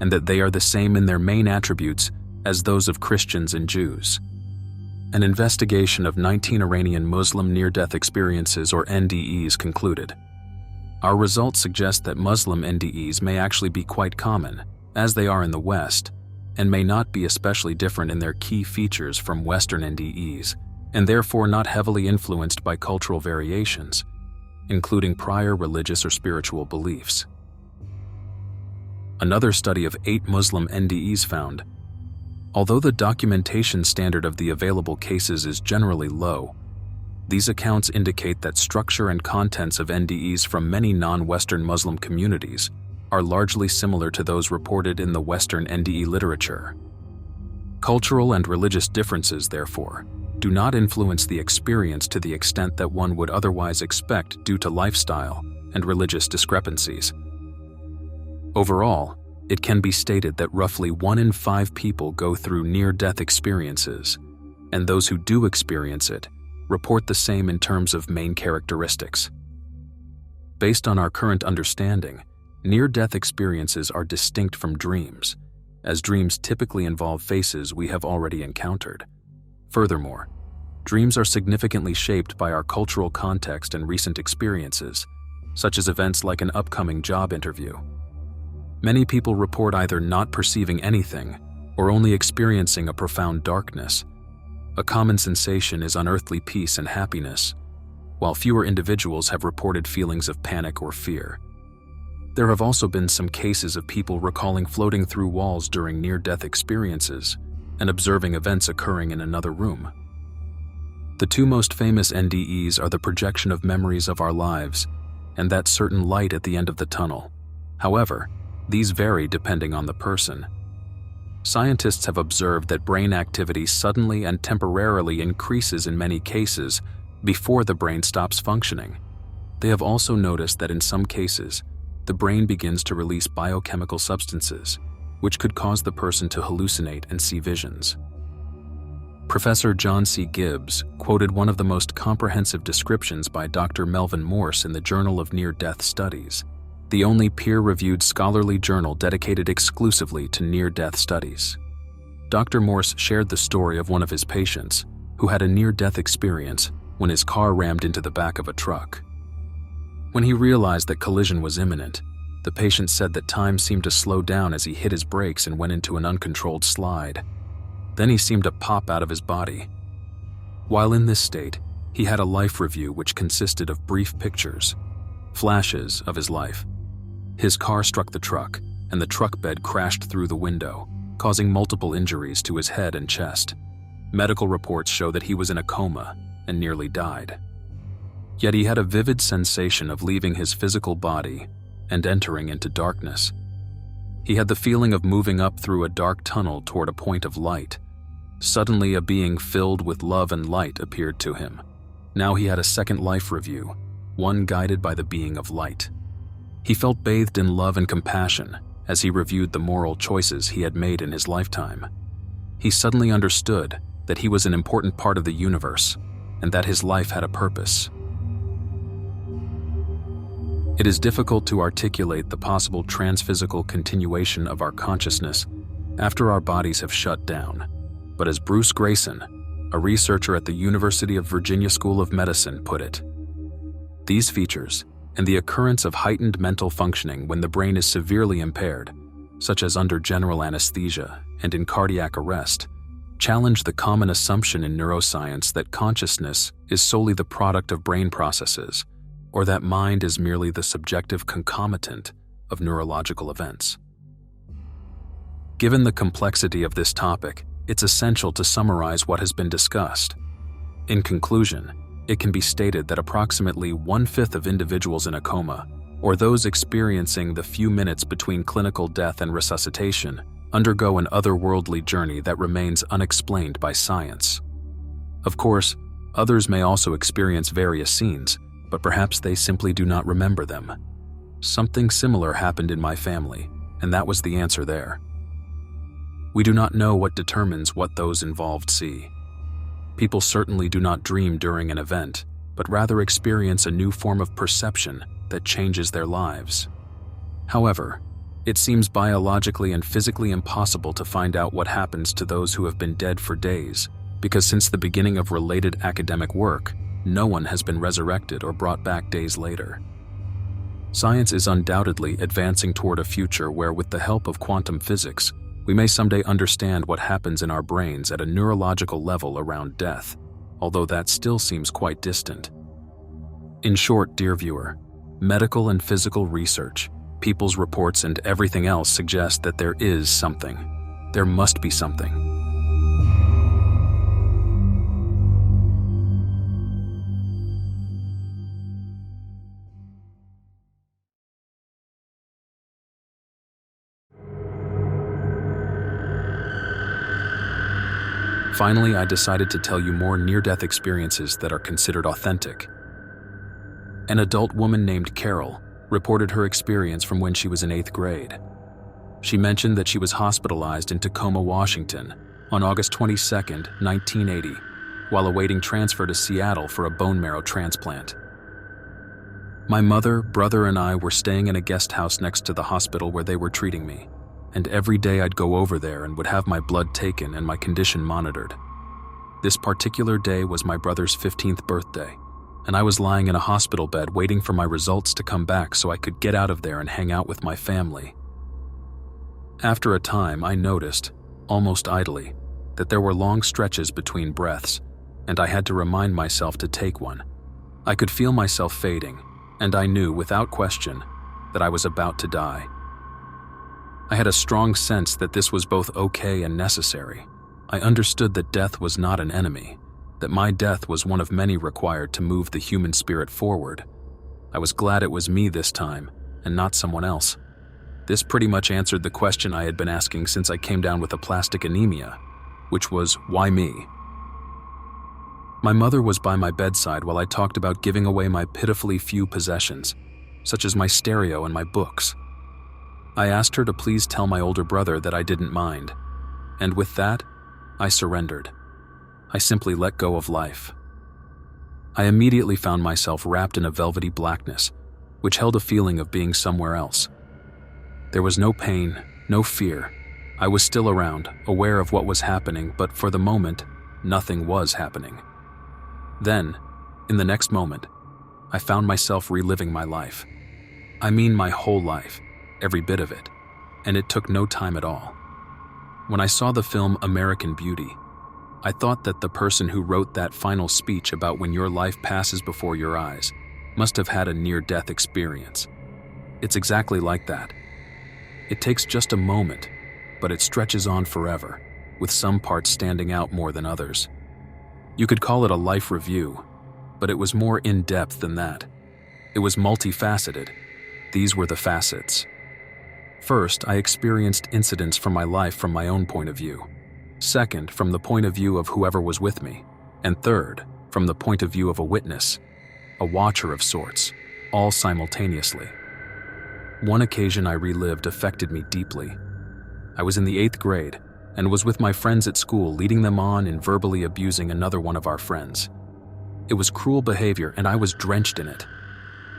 and that they are the same in their main attributes as those of Christians and Jews. An investigation of 19 Iranian Muslim near-death experiences, or NDEs, concluded. Our results suggest that Muslim NDEs may actually be quite common, as they are in the West, and may not be especially different in their key features from Western NDEs, and therefore not heavily influenced by cultural variations, including prior religious or spiritual beliefs. Another study of 8 Muslim NDEs found, although the documentation standard of the available cases is generally low, these accounts indicate that structure and contents of NDEs from many non-Western Muslim communities are largely similar to those reported in the Western NDE literature. Cultural and religious differences, therefore, do not influence the experience to the extent that one would otherwise expect due to lifestyle and religious discrepancies. Overall, it can be stated that roughly 1 in 5 people go through near-death experiences, and those who do experience it report the same in terms of main characteristics. Based on our current understanding, near-death experiences are distinct from dreams, as dreams typically involve faces we have already encountered. Furthermore, dreams are significantly shaped by our cultural context and recent experiences, such as events like an upcoming job interview. Many people report either not perceiving anything or only experiencing a profound darkness. A common sensation is unearthly peace and happiness, while fewer individuals have reported feelings of panic or fear. There have also been some cases of people recalling floating through walls during near-death experiences and observing events occurring in another room. The two most famous NDEs are the projection of memories of our lives and that certain light at the end of the tunnel. However, these vary depending on the person. Scientists have observed that brain activity suddenly and temporarily increases in many cases before the brain stops functioning. They have also noticed that in some cases, the brain begins to release biochemical substances, which could cause the person to hallucinate and see visions. Professor John C. Gibbs quoted one of the most comprehensive descriptions by Dr. Melvin Morse in the Journal of Near-Death Studies, the only peer-reviewed scholarly journal dedicated exclusively to near-death studies. Dr. Morse shared the story of one of his patients who had a near-death experience when his car rammed into the back of a truck. When he realized that collision was imminent, the patient said that time seemed to slow down as he hit his brakes and went into an uncontrolled slide. Then he seemed to pop out of his body. While in this state, he had a life review which consisted of brief pictures, flashes of his life. His car struck the truck, and the truck bed crashed through the window, causing multiple injuries to his head and chest. Medical reports show that he was in a coma and nearly died. Yet he had a vivid sensation of leaving his physical body and entering into darkness. He had the feeling of moving up through a dark tunnel toward a point of light. Suddenly, a being filled with love and light appeared to him. Now he had a second life review, one guided by the being of light. He felt bathed in love and compassion as he reviewed the moral choices he had made in his lifetime. He suddenly understood that he was an important part of the universe and that his life had a purpose. It is difficult to articulate the possible transphysical continuation of our consciousness after our bodies have shut down, but as Bruce Grayson, a researcher at the University of Virginia School of Medicine, put it, these features and the occurrence of heightened mental functioning when the brain is severely impaired, such as under general anesthesia and in cardiac arrest, challenge the common assumption in neuroscience that consciousness is solely the product of brain processes, or that mind is merely the subjective concomitant of neurological events. Given the complexity of this topic, it's essential to summarize what has been discussed. In conclusion, it can be stated that approximately 1/5 of individuals in a coma, or those experiencing the few minutes between clinical death and resuscitation, undergo an otherworldly journey that remains unexplained by science. Of course, others may also experience various scenes, but perhaps they simply do not remember them. Something similar happened in my family, and that was the answer there. We do not know what determines what those involved see. People certainly do not dream during an event, but rather experience a new form of perception that changes their lives. However, it seems biologically and physically impossible to find out what happens to those who have been dead for days, because since the beginning of related academic work, no one has been resurrected or brought back days later. Science is undoubtedly advancing toward a future where, with the help of quantum physics, we may someday understand what happens in our brains at a neurological level around death, although that still seems quite distant. In short, dear viewer, medical and physical research, people's reports, and everything else suggest that there is something. There must be something. Finally, I decided to tell you more near-death experiences that are considered authentic. An adult woman named Carol reported her experience from when she was in 8th grade. She mentioned that she was hospitalized in Tacoma, Washington on August 22, 1980, while awaiting transfer to Seattle for a bone marrow transplant. My mother, brother, and I were staying in a guest house next to the hospital where they were treating me, and every day I'd go over there and would have my blood taken and my condition monitored. This particular day was my brother's 15th birthday, and I was lying in a hospital bed waiting for my results to come back so I could get out of there and hang out with my family. After a time, I noticed, almost idly, that there were long stretches between breaths, and I had to remind myself to take one. I could feel myself fading, and I knew, without question, that I was about to die. I had a strong sense that this was both okay and necessary. I understood that death was not an enemy, that my death was one of many required to move the human spirit forward. I was glad it was me this time, and not someone else. This pretty much answered the question I had been asking since I came down with aplastic anemia, which was, why me? My mother was by my bedside while I talked about giving away my pitifully few possessions, such as my stereo and my books. I asked her to please tell my older brother that I didn't mind, and with that, I surrendered. I simply let go of life. I immediately found myself wrapped in a velvety blackness, which held a feeling of being somewhere else. There was no pain, no fear. I was still around, aware of what was happening, but for the moment, nothing was happening. Then, in the next moment, I found myself reliving my life. I mean my whole life, every bit of it, and it took no time at all. When I saw the film American Beauty, I thought that the person who wrote that final speech about when your life passes before your eyes must have had a near-death experience. It's exactly like that. It takes just a moment, but it stretches on forever, with some parts standing out more than others. You could call it a life review, but it was more in-depth than that. It was multifaceted. These were the facets. First, I experienced incidents from my life from my own point of view. Second, from the point of view of whoever was with me. And third, from the point of view of a witness, a watcher of sorts, all simultaneously. One occasion I relived affected me deeply. I was in the 8th grade and was with my friends at school, leading them on in verbally abusing another one of our friends. It was cruel behavior, and I was drenched in it.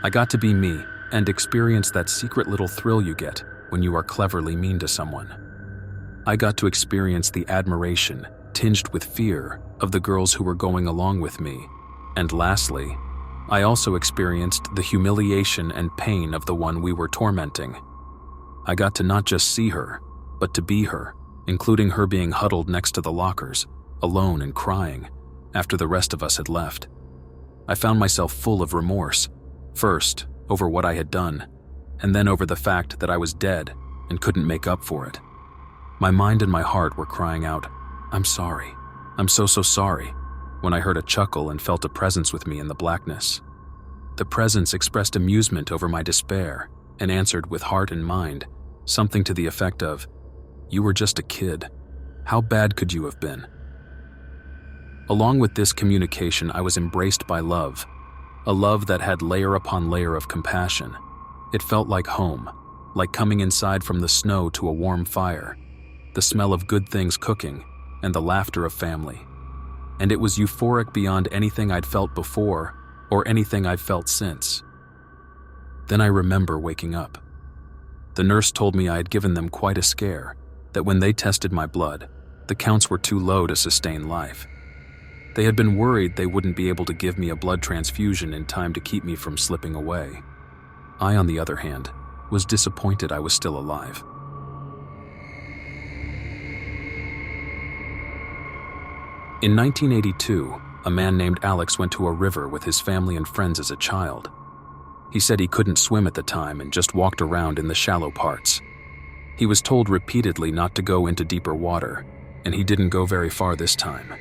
I got to be me and experience that secret little thrill you get when you are cleverly mean to someone. I got to experience the admiration, tinged with fear, of the girls who were going along with me. And lastly, I also experienced the humiliation and pain of the one we were tormenting. I got to not just see her, but to be her, including her being huddled next to the lockers, alone and crying, after the rest of us had left. I found myself full of remorse, first over what I had done, and then over the fact that I was dead and couldn't make up for it. My mind and my heart were crying out, "I'm sorry. I'm so sorry," when I heard a chuckle and felt a presence with me in the blackness. The presence expressed amusement over my despair and answered with heart and mind something to the effect of, "You were just a kid. How bad could you have been?" Along with this communication, I was embraced by love, a love that had layer upon layer of compassion. It felt like home, like coming inside from the snow to a warm fire, the smell of good things cooking, and the laughter of family. And it was euphoric beyond anything I'd felt before or anything I've felt since. Then I remember waking up. The nurse told me I had given them quite a scare, that when they tested my blood, the counts were too low to sustain life. They had been worried they wouldn't be able to give me a blood transfusion in time to keep me from slipping away. I, on the other hand, was disappointed I was still alive. In 1982, a man named Alex went to a river with his family and friends as a child. He said he couldn't swim at the time and just walked around in the shallow parts. He was told repeatedly not to go into deeper water, and he didn't go very far this time.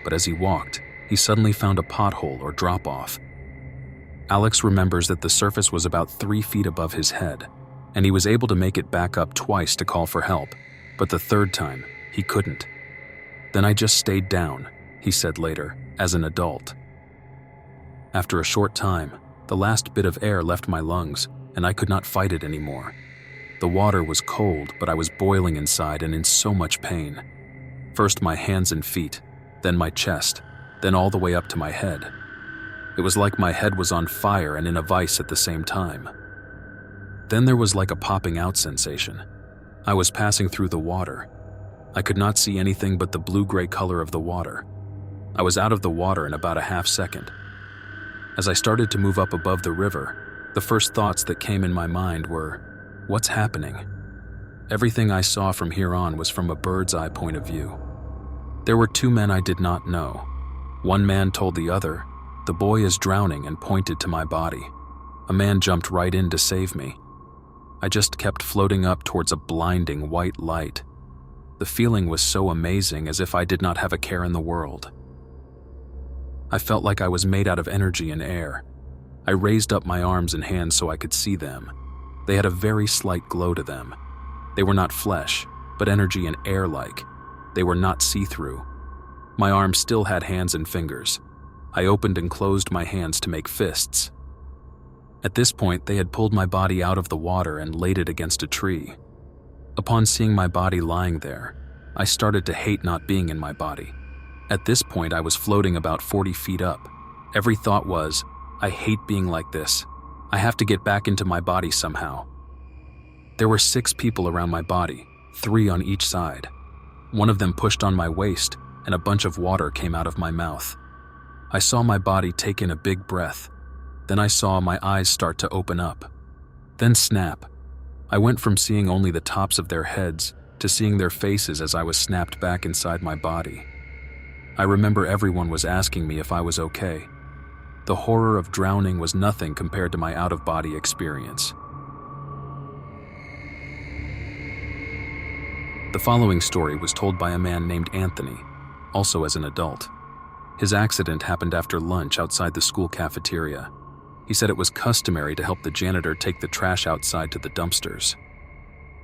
But as he walked, he suddenly found a pothole or drop-off. Alex remembers that the surface was about 3 feet above his head, and he was able to make it back up twice to call for help, but the third time, he couldn't. "Then I just stayed down," he said later, as an adult. After a short time, the last bit of air left my lungs, and I could not fight it anymore. The water was cold, but I was boiling inside and in so much pain. First my hands and feet, then my chest, then all the way up to my head. It was like my head was on fire and in a vice at the same time. Then there was like a popping out sensation. I was passing through the water. I could not see anything but the blue-gray color of the water. I was out of the water in about a half second. As I started to move up above the river, the first thoughts that came in my mind were, "What's happening?" Everything I saw from here on was from a bird's eye point of view. There were two men I did not know. One man told the other, "The boy is drowning," and pointed to my body. A man jumped right in to save me. I just kept floating up towards a blinding white light. The feeling was so amazing, as if I did not have a care in the world. I felt like I was made out of energy and air. I raised up my arms and hands so I could see them. They had a very slight glow to them. They were not flesh, but energy and air-like. They were not see-through. My arms still had hands and fingers. I opened and closed my hands to make fists. At this point, they had pulled my body out of the water and laid it against a tree. Upon seeing my body lying there, I started to hate not being in my body. At this point, I was floating about 40 feet up. Every thought was, I hate being like this. I have to get back into my body somehow. There were 6 people around my body, 3 on each side. One of them pushed on my waist, and a bunch of water came out of my mouth. I saw my body take in a big breath. Then I saw my eyes start to open up. Then snap. I went from seeing only the tops of their heads to seeing their faces as I was snapped back inside my body. I remember everyone was asking me if I was okay. The horror of drowning was nothing compared to my out-of-body experience. The following story was told by a man named Anthony, also as an adult. His accident happened after lunch outside the school cafeteria. He said it was customary to help the janitor take the trash outside to the dumpsters.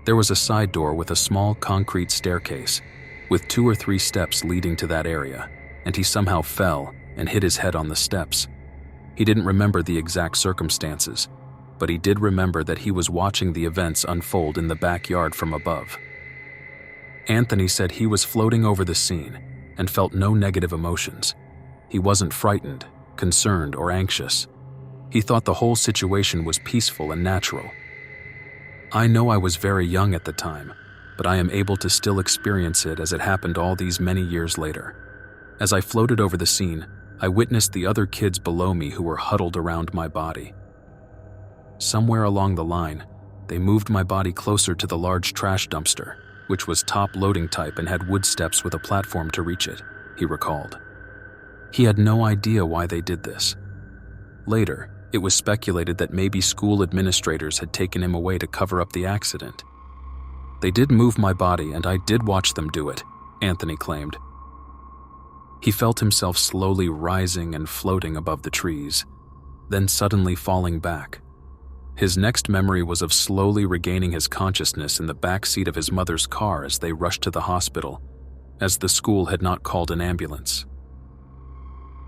There was a side door with a small concrete staircase, with 2 or 3 steps leading to that area, and he somehow fell and hit his head on the steps. He didn't remember the exact circumstances, but he did remember that he was watching the events unfold in the backyard from above. Anthony said he was floating over the scene and felt no negative emotions. He wasn't frightened, concerned, or anxious. He thought the whole situation was peaceful and natural. I know I was very young at the time, but I am able to still experience it as it happened all these many years later. As I floated over the scene, I witnessed the other kids below me who were huddled around my body. Somewhere along the line, they moved my body closer to the large trash dumpster, which was top-loading type and had wood steps with a platform to reach it, he recalled. He had no idea why they did this. Later, it was speculated that maybe school administrators had taken him away to cover up the accident. They did move my body, and I did watch them do it, Anthony claimed. He felt himself slowly rising and floating above the trees, then suddenly falling back. His next memory was of slowly regaining his consciousness in the back seat of his mother's car as they rushed to the hospital, as the school had not called an ambulance.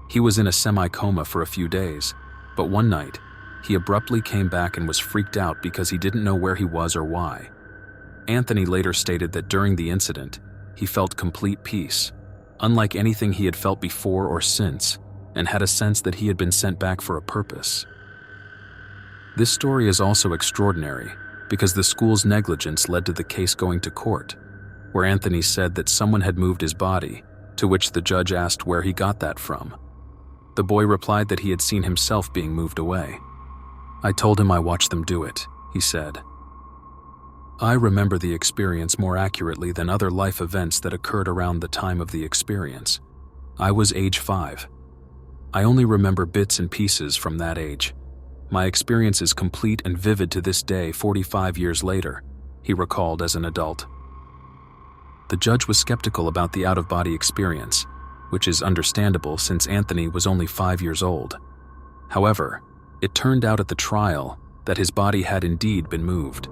He was in a semi-coma for a few days, but one night, he abruptly came back and was freaked out because he didn't know where he was or why. Anthony later stated that during the incident, he felt complete peace, unlike anything he had felt before or since, and had a sense that he had been sent back for a purpose. This story is also extraordinary because the school's negligence led to the case going to court, where Anthony said that someone had moved his body, to which the judge asked where he got that from. The boy replied that he had seen himself being moved away. I told him I watched them do it, he said. I remember the experience more accurately than other life events that occurred around the time of the experience. I was age 5. I only remember bits and pieces from that age. My experience is complete and vivid to this day 45 years later, he recalled as an adult. The judge was skeptical about the out-of-body experience, which is understandable since Anthony was only 5 years old. However, it turned out at the trial that his body had indeed been moved.